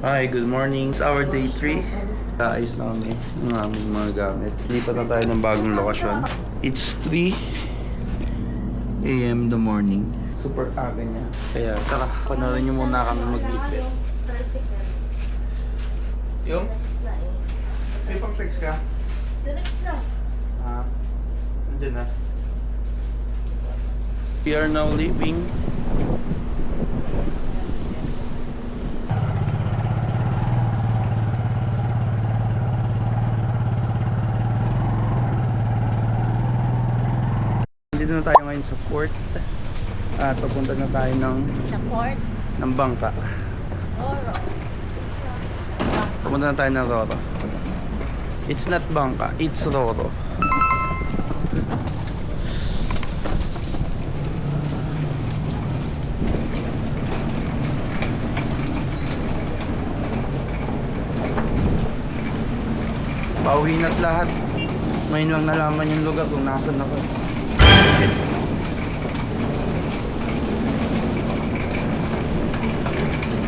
Hi, good morning. It's our day 3. Ayos na kami ng aming mga gamit. Lipat na tayo ng bagong lokasyon. It's 3 a.m. the morning. Super aga niya. Kaya tara, panoorin niyo muna kami mag-lipit. Yung? May pang-text ka? Next na. Nandiyan na. We are now leaving. Dito na tayo ngayon sa port at papunta na tayo Sa port? ng bangka. Oro. Papunta na tayo ng Roro. It's not bangka, it's Roro. Pauwi na't lahat. Ngayon lang nalaman yung lugar kung nasan ako.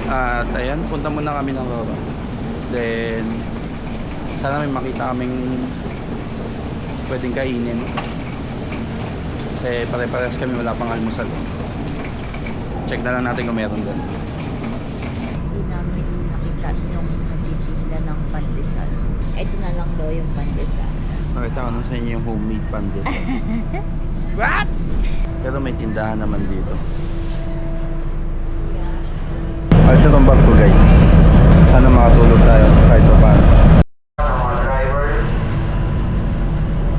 At ayan, punta muna kami ng Roro. Then sana may makita kaming pwedeng kainin. Kasi pare-parehas kami wala pang almusal. Check na lang natin kung meron doon. Hindi namin nakita yung nagtitinda ng pandesal. Ito na lang daw yung pandesal. Nakita ko na sa inyo yung homemade pandesal. What? Pero may tindahan naman dito. Ayos na itong barko guys. Sana makatulog tayo kahit pa paano. Mga drivers,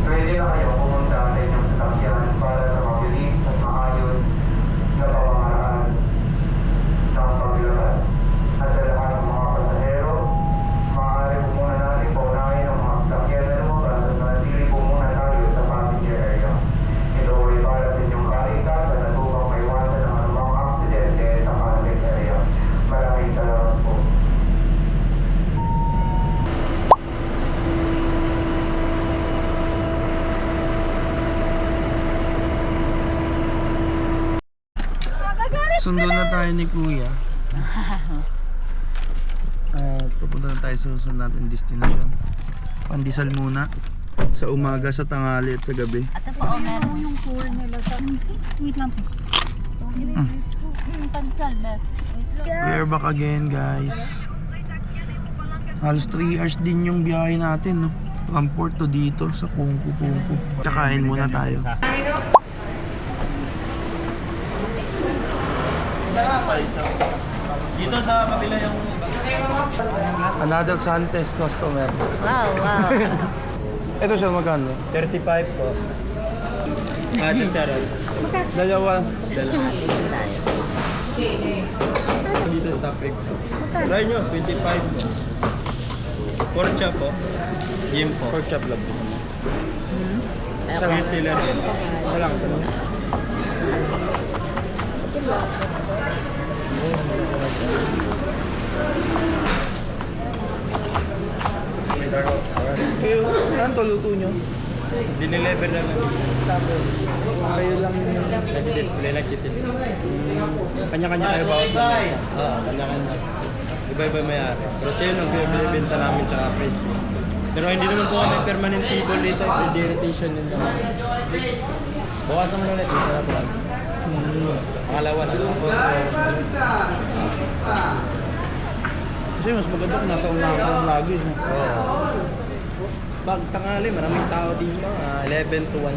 pwede na kayo pumunta sa inyong sasakyan para sa mabilis at maayos na pamamaraan ng paglabas. At sa lahat ng mga pasahero, maaari po muna natin paunahin ang mga sasakyan na lumabas at manatili po muna tayo sa passenger area. Ito ay para sa inyong kaligtasan at upang maiwasan ang anumang aksidente sa passenger area. Maraming salamat po. Sundo na tayo ni Kuya. At pupunta na tayo sa susunod natin destination. Pandesal muna. Sa umaga, sa tanghali at sa gabi. At pa o meron yung tour nila sa... Wait lang po. Yung pandesal na. We're back again guys. Halos 3 hours din yung biyahe natin, no? From port to dito sa Pungku. Tsakain muna tayo. Dito sa kabila yung Another Santes customer. Wow, wow. Ito siya magkano? 35 po. Chacharan. Dalawa. Dito sa topic. Try nyo, 25 po. Pork chop po. Yim po. Pork chop lang. Sila sila din. Isa lang. Ano to luto nyo? Dinelever na lang. Tapos, kayo lang Nag-display lang kitin. kanya-kanya kayo bawat na. Oo, kanya-kanya. Iba-iba may-ari. Pero siya yung binibenta namin sa price. Pero hindi naman po kami permanent table dito. Free rotation din naman. Bukas naman ulit. Dito na po kami. Pangalawa na lang po. Kasi mas maganda kung nasa unahan ka lang lagi. No? Pag tanghali, maraming tao dito. 11 to 1.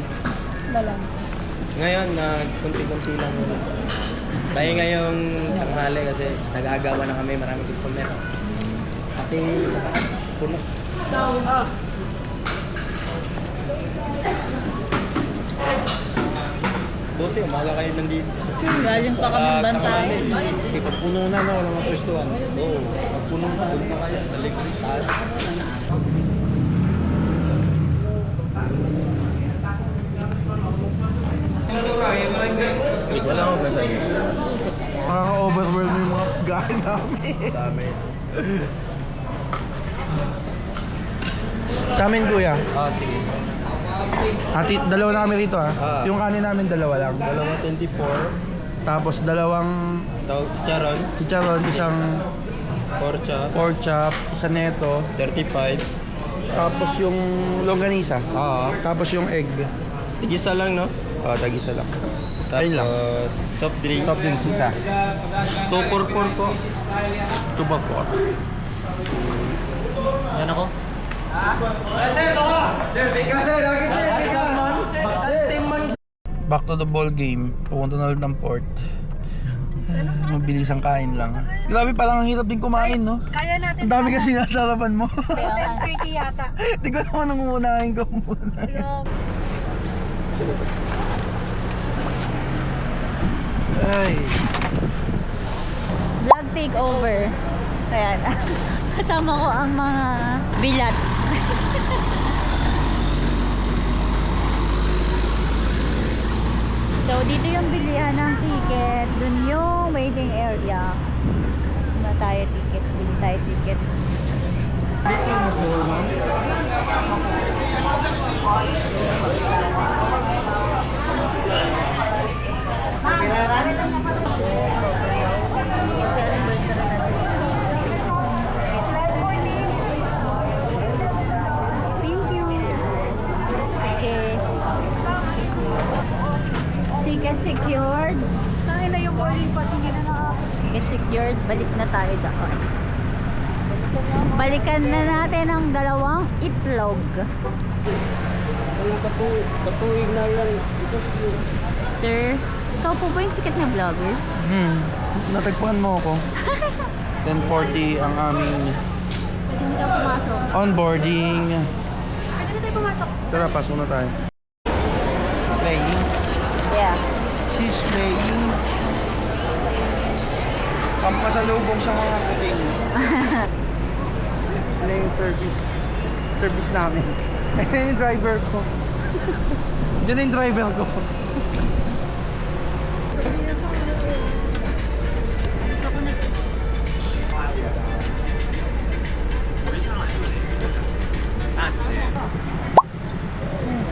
Ngayon, kunti-kunti lang muna. Tayo ngayong tanghali kasi nag-aagawa na kami, maraming customer. Pati sa taas, puno. Buti, umaga kayo nandito. Galing pa kami bantayan. Pag puno na, no? Walang mapwestuhan. Oo, pag puno na, doon na kayo. Balik taas. Wala akong gasa niyo. Makaka-overwhelm yung mga pagkain namin. Dami. Sa amin kuya, Sige. dalawa na kami rito ha. Ah. Yung kanin namin dalawa lang. Dalawa 24. Tapos dalawang Chicharon. chicharon, isang pork chop, isa neto, 35. tapos yung longganisa, Oo. tapos yung egg. Tigisa lang, no? Tag-isa lang. Ayun lang. Tapos soft drinks. Soft drinks isa. 244 po. Tuba po. Yan ako. Back to the ball game. Pupunta na ulit ng port. Mabilis ang kain lang. Grabe, parang ang hirap din kumain, no? Kaya natin. Ang dami kasi nasa harapan mo. 10:30 yata. Hindi ko naman ang uunahin ko muna. Ay. Vlog takeover. Kaya kasama ko ang mga bilat. So, dito yung bilihan ng ticket. Dun yung waiting area. Wala tayo ticket. Bili tayo ticket. Okay. Ticket secured. Kaya na yung boarding pass, hindi na Ticket secured. Balik na tayo doon. Balikan na natin ang dalawang itlog. Katuig na lang. Sir, ikaw po ba yung sikat na vlogger? Natagpuan mo ako. 10:40 ang aming Pwede hindi ka pumasok. onboarding. Pwede na tayo pumasok. Tara, pas muna tayo. Playing. Yeah. She's playing. Pampasalubong sa mga kuting. Ano yung service namin. Ayun yung driver ko. Diyan yung driver ko.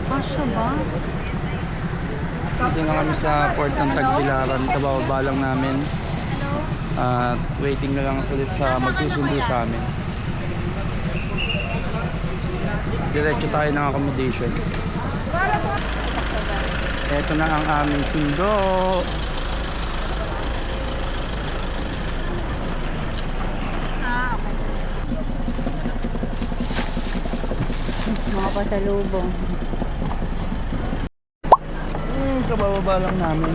Kasya ba? Dito na kami sa port ng Tagbilaran. Kabababa lang namin. At waiting na lang ulit sa magsusundo sa amin. Diretso tayo ng accommodation. Ito na ang aming sundo. Mga pasalubong. Kabababa lang namin.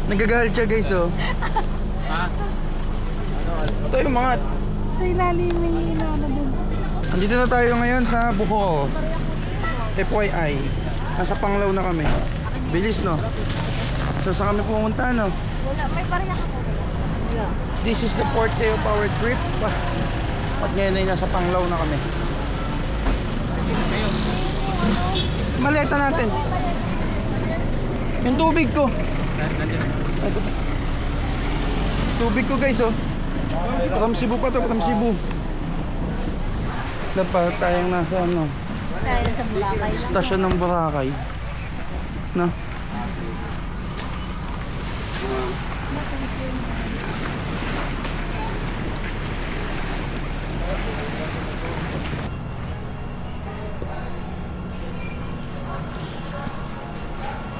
Nagagalit siya guys oh. Ito yung mga. Sa ilalim may inano dun. Andito na tayo ngayon sa Buho. FYI. Nasa Panglao na kami. Bilis no. Saan kami pumunta no? Wala, may pareha ka po. Yeah. This is the fourth day of our trip. At ngayon ay nasa Panglao na kami. Maleta natin. Yung tubig ko. Ito. Tubig ko guys oh. From Cebu pa to, from Cebu. Dapat tayong nasa ano, Tayo sa Boracay. stasyon ng Boracay. No?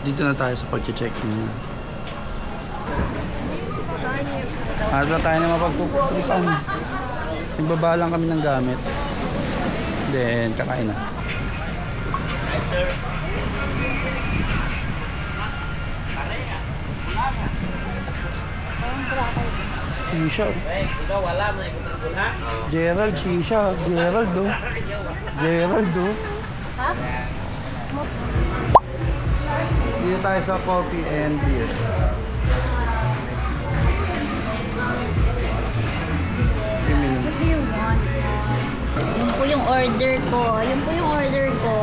Dito na tayo sa pag-check-in na. At na tayo na mapagpupulipan. Nagbaba lang kami ng gamit. Then, kakain na. Shisha. Gerald, shisha. Gerald, oh. Gerald, oh. Dito tayo sa coffee and beer. What do you want? Yun po yung order ko. Yun po yung order ko.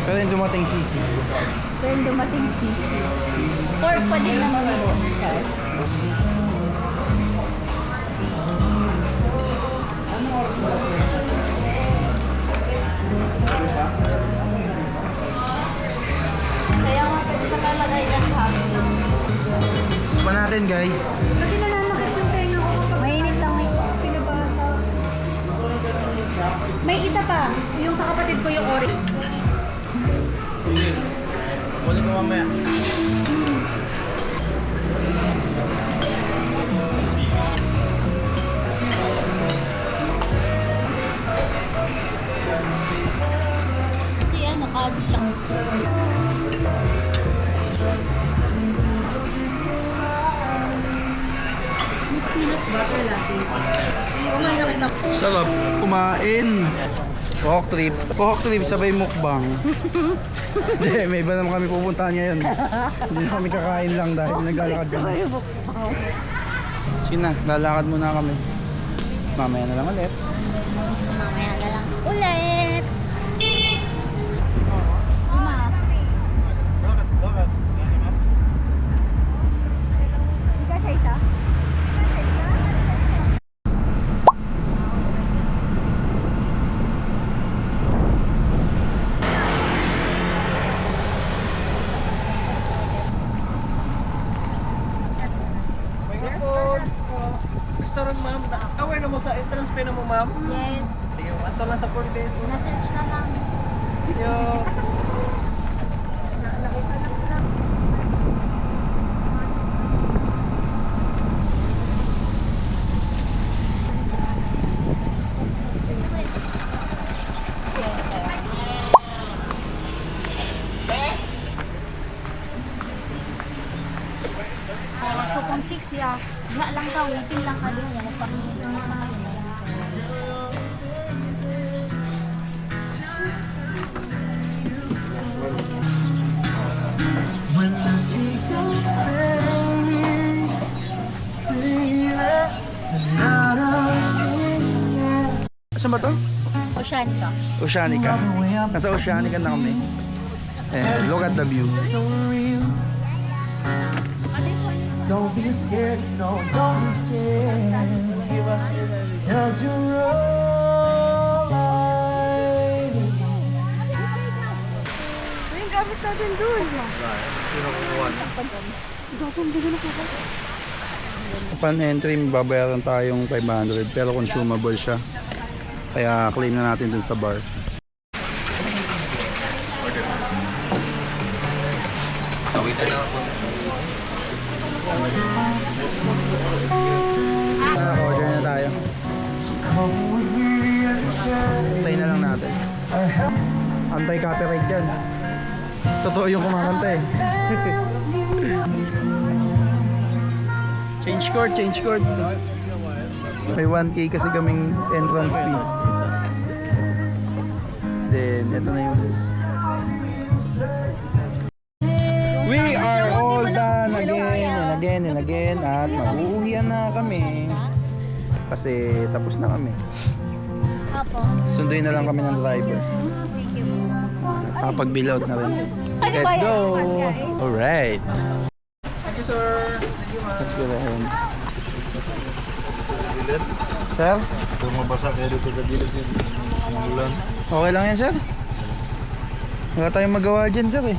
Pero yung dumating sisi. Pero dumating sisi. Pork pa din naman mo. Char. Kaya nga pwede pa talagay yan sa akin. Pa natin guys. Kasi May isa pa. Yung sa kapatid ko yung orange. Sige. Kunin ko mamaya. Si ano, kado siya. Peanut butter latte. Kumain na kita. Sarap kumain. Cohawk trip. Cohawk trip sabay mukbang. Hindi, may iba naman kami pupuntahan ngayon. Hindi na kami kakain lang dahil naglalakad kami. Sige na, lalakad muna kami. Mamaya na lang ulit. Mamaya na lang ulit. Oo. Lima. Hindi ka siya isa? Restaurant, ma'am. Aware na mo sa entrance pay na mo, ma'am? Yes. Sige, ato lang sa 4 days. Na-search na lang. Yo. So kung 6 ya, diha lang ka, waiting lang ka diha. Yan ang Saan ba to? Oceanica. Oceanica. Nasa Oceanica na kami. And look at the view. Don't be scared, no, don't be scared. Cause you're alright. Yung gamit natin dun. Upon entry, babayaran tayong 500 pero consumable siya. Kaya claim na natin dun sa bar. Order na tayo. Antay na lang natin. Anti-copyright yan. Totoo yung kumakanta eh. Change court, change court. May 1K kasi kaming entrance fee. Then, ito na yung... We are all done again and again at mag-uuwian na kami. Kasi tapos na kami. Apo. Sunduin na lang kami ng driver. Thank you. Kapag-bilout na rin. Let's go! Alright. Thank you, sir. Thank you, ma'am. Let's go ahead. Sir? Kung mabasa kayo dito sa gilid yun. Ulan. Okay lang yan, sir? Wala tayong magawa dyan, sir eh.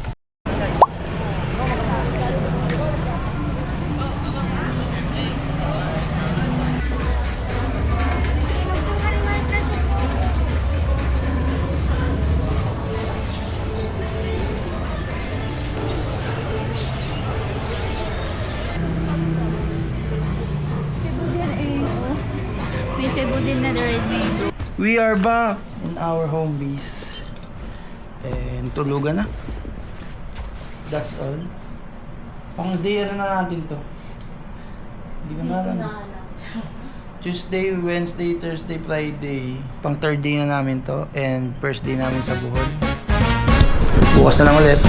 May Cebu din na rin eh. We are back in our home base. And tulugan na. That's all. Pang day ano na natin to? Hindi ko na alam. Tuesday, Wednesday, Thursday, Friday. Pang third day na namin to. And first day namin sa Bohol. Bukas na lang ulit.